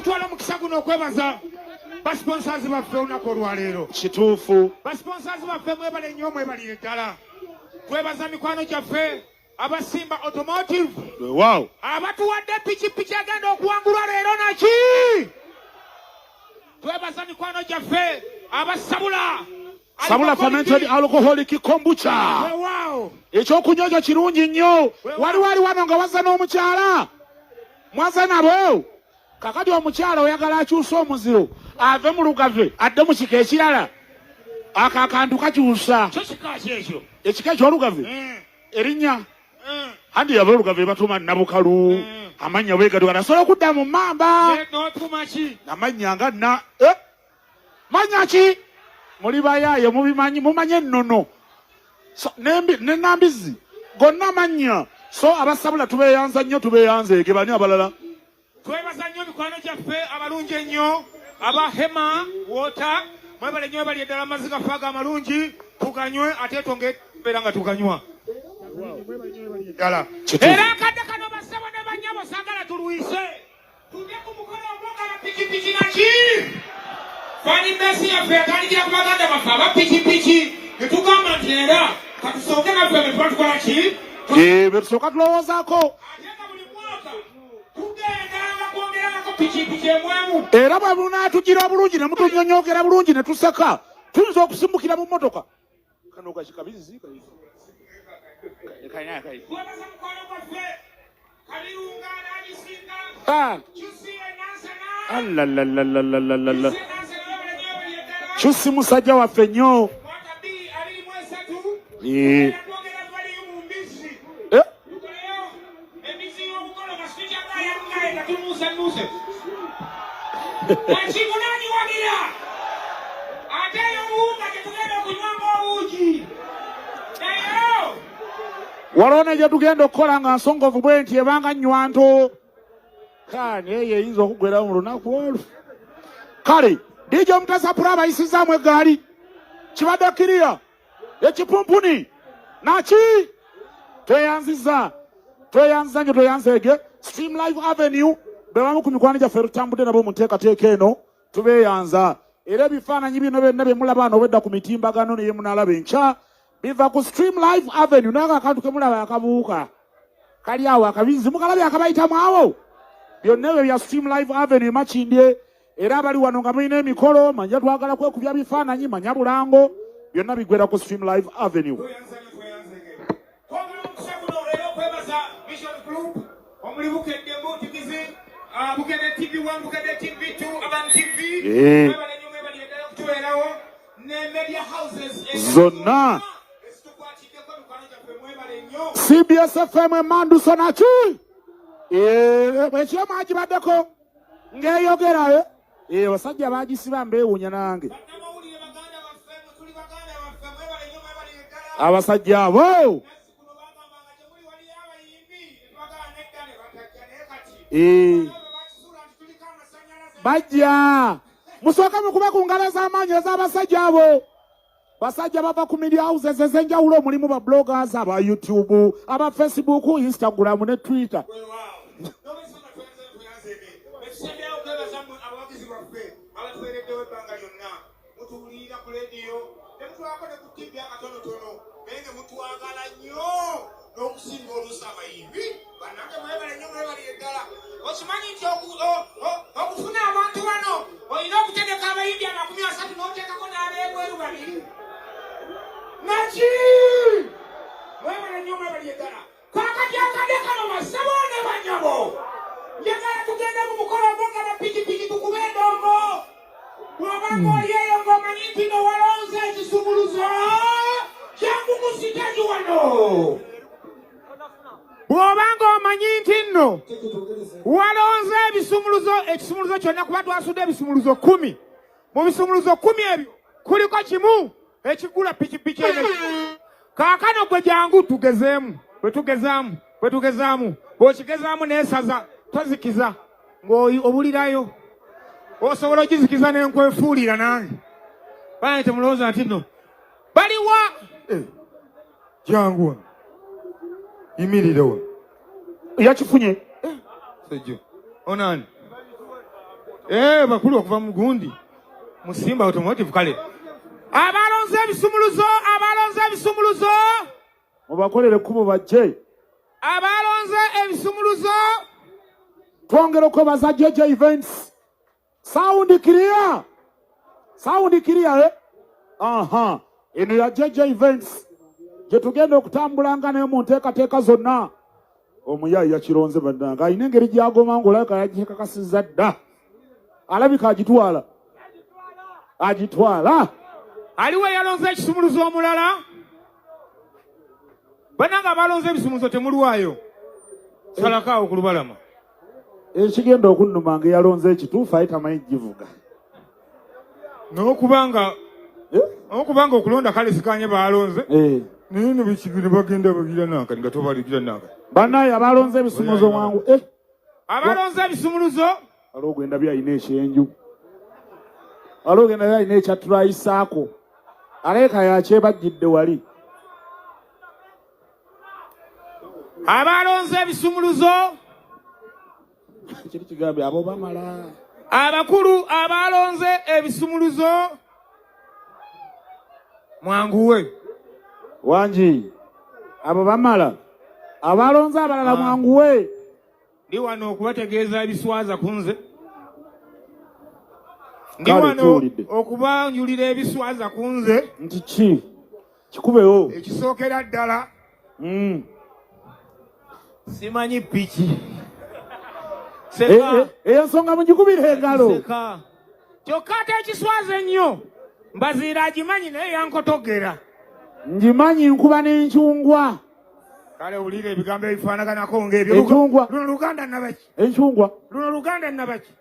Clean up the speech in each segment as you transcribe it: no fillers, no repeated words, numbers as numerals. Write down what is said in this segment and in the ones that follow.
twala mukisa guno okwebaza ba sponsors baffe olunaku olwaleero. Kituufu. Ba sponsors baffe mwebale nnyo mwebalire ddala. Twebaza mikwano gyaffe abasimba automotive. Wow. Abatuwadde pikipiki agenda okuwangulwa leero naki. Twebaza mikwano gyaffe abasabula. Sabula fermented alcoholic kombucha. Wow. Ekyokunywa kirungi nnyo. Wali wano nga wazza n'omukyala. Mwaza nabo. Kakati omukyala oyagala akyusa omuziro. Ave mu lugave adde mu kika ekirala. Akantu kakyusa. Ekika ky'olugave. Erinnya. Andi yava olugave batuma Nabukalu. Amanya weegatugana asobola okudda mu mmamba. Amanya nga na. Manya ki? Muli bayaaye mubimanyi mumanye ennono. So n'enambizi gonna manya. So abasabula tubeeyanza nnyo tubeeyanzeege bani abalala. Twebaza nnyo mikwano gyaffe abalungi ennyo abahema wota mwebale nnyo bali eddala amazzi gaffe ago amalungi tuganywe ate twongeera nga tuganywa. Era akadde kano bassebo ne bannyabo saagala tulwise tujje ku mukolo omwoga abapikipiki naki fani mesi yaffe yatandikira ku baganda baffe abapikipiki ne tugamba nti era katusooke naffe ne tuba tukola ki betusooka tulowoozaako era bwe bunaatugira bulungi ne mutunyonyokera bulungi ne tuseka tuyinza okusimbukira mu mmotoka kano gakikabizi Chusi musajja waffe nnyo. Walone gye tugenda okukola nga nsongovu bwe nti ebanga nnywanto. Kani eyo eyinza okugwera mu lunaku olwo. Kale, DJ Mutasapura abayisizaamu eggaali. Kibadde kiriya. Ekipumpuni. Naki? Tweyanziza nnyo tweyanzeege. Stream Live Avenue. Bebamu ku mikwano gyaffe tutambudde nabo mu nteekateeka eno. Tubeeyanza. Era ebifaananyi bino byonna bye mulaba wano obwedda ku mitimbagano naye munaalaba enkya. Biva ku Stream Live Avenue naga akantu ke mulaba akabuuka. Kali awo akabinzi mukalabye akabayitamu awo. Byonna ebyo bya Stream Live Avenue Makindye. Era abali wano nga mulina emikolo manja twagala kwekubya bifaananyi manya bulango. Byonna bigwera ku Stream Live Avenue. Bukede TV 1, Bukede TV 2, Aban TV. Zonna. CBS FM Mandu Sonachi. Ekyo majibaddeko ng'eyogera basajja baagisiba mbeewuunya nange. Abasajja abo. Bajja. Musooka mukube ku ngalo ez'amaanyi ez'abasajja abo. Basajja bava ku media houses ez'enjawulo omulimu ba bloggers, aba YouTube, aba Facebook, Instagram ne Twitter. Okufuna abantu bano olina okutegeka abayimbi 30 n'oteekako n'abeebweru babiri. Naki! Mwebale nnyo mwebali eddala. Kaakati akadde kano bassebo ne bannyabo. Njagala tugende mu mukolo ogw'oga bapikipiki tukube endongo. Bw'obanga oli eyo ng'omanyi nti no walonze ekisumuluzo kyangu ku siteegi wano. Bw'obanga omanyi nti nno walonze ekisumuluzo kyonna kuba twasudde ebisumuluzo 10. Mu bisumuluzo 10 ebyo kuliko kimu ekigula pikipiki eno. Kaakano gwe jangu tugezeemu. Bwe tugezaamu. Bw'okigezaamu n'esaza tozikiza. Ng'obulirayo. Osobola ogizikiza n'enkwefuulira nange. Bali temulowooza nti nno. Baliwa. Jangu. Yimirira wa. Yakifunye. Sejjo. Onani. bakulu okuva mu gundi musimba automotive kale abalonze ebisumuluzo mubakolere kubo bajje abalonze ebisumuluzo twongera okwebaza JJ Events sound clear aha eno ya JJ Events gye tugenda okutambulanga naye mu nteekateeka zonna omuyayi yakironze bannanga alina engeri gyagoma ng'olabika yagyekakasizza dda alabika agitwala aliwo yalonze ekisumuluzo omulala bannanga balonze ebisumuluzo temulwayo salakaawo ku lubalama ekigenda okunnuma ng'eyalonze ekituufu aye tamanyi givuga n'okubanga okulonda kale sikanye balonze naye ne bekigire bagenda bagira nankani nga tobaligira nankani bannaye abalonze ebisumuluzo mwangu abalonze ebisumuluzo alogenda byalina ekyenju alogenda byalina ekyatulayisaako aleeka yakyebajjidde wali abalonze ebisumuluzo kiri kigambe abo bamala abakulu abalonze ebisumuluzo mwanguwe wangi abo bamala abalonze abalala mwanguwe ndi wano okubategeeza ebiswaza ku nze ndi wano okubanjulira ebiswaza ku nze nti kikubewo ekisookera ddala simanyi piki eyo nsonga mugikubira engalo kyokka ate ekiswaza ennyo Mbazira agimanyi naye yankotogera ngimanyi nkuba n'encungwa kale ulire ebigambo ebifaanaganako ng'ebyo encungwa luno Luganda nabaki encungwa luno Luganda nabaki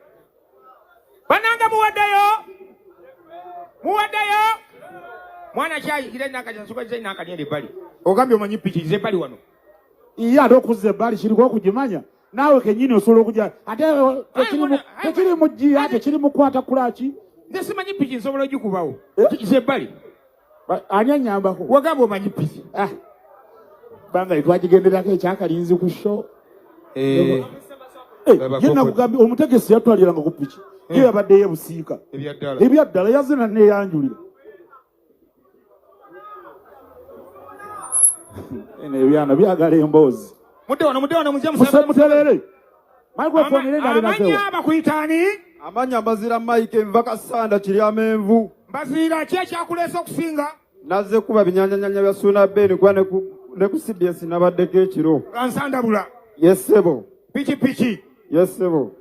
bannanga muwaddeyo mwana kyayigire ennankanya nsukaza ennankanya eri ebbali ogambye omanyi piki kize ebbali wano iye ate okuzza ebbali kiriko okugimanya naawe kenyini osobola okujja ate tekiri mu jjiya tekiri mu kukwata kulaki nze simanyi piki nsobola ogikubawo kize ebbali ani anyambako wagamba omanyi piki banga twagigenderako ekyakalinzi ku sho ye nakugambye omutegesi yatwaliranga ku piki ye yabadde yebusiika ebyaddala yazina neyanjulira eno ebyana byagala emboozi muterere amanya bakuyitaani amanya Mbazira Mike nva kasanda kiri amenvu Mbazira ki ekyakuleesa okusinga nazze kuba binyanya bya Suuna beni kwa ne ku CBS nabaddeko ekiro kansandabula yesebo piki yesebo